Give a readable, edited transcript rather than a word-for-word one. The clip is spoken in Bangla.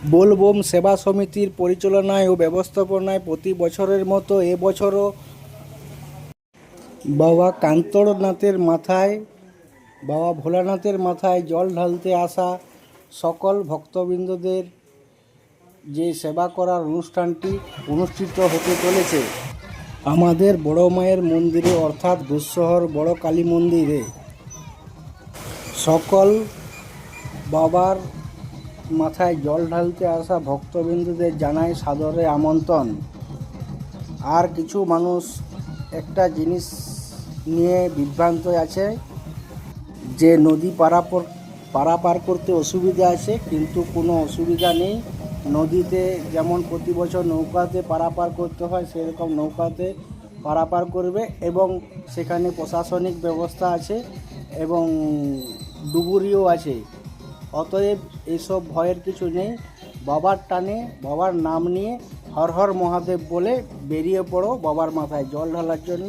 বোলবম সেবা সমিতির পরিচালনায় ও ব্যবস্থাপনায় প্রতি বছরের মতো এবছরও বাবা কান্তরনাথের মাথায় বাবা ভোলানাথের মাথায় জল ঢালতে আসা সকল ভক্তবৃন্দদের যে সেবা করার অনুষ্ঠানটি অনুষ্ঠিত হতে চলেছে আমাদের বড় মায়ের মন্দিরে, অর্থাৎ ঘোষশহর বড় কালী মন্দিরে। সকল বাবার মাথায় জল ঢালতে আসা ভক্তবৃন্দদের জানাই সাদরে আমন্ত্রণ। আর কিছু মানুষ একটা জিনিস নিয়ে বিভ্রান্ত আছে যে নদী পারাপার করতে অসুবিধা আছে, কিন্তু কোনো অসুবিধা নেই। নদীতে যেমন প্রতি বছর নৌকাতে পারাপার করতে হয়, সেরকম নৌকাতে পারাপার করবে এবং সেখানে প্রশাসনিক ব্যবস্থা আছে এবং ডুবুরিও আছে। অতএব এইসব ভয়ের কিছু নেই। বাবার টানে, বাবার নাম নিয়ে হর হর মহাদেব বলে বেরিয়ে পড়ো বাবার মাথায় জল ঢালার জন্য।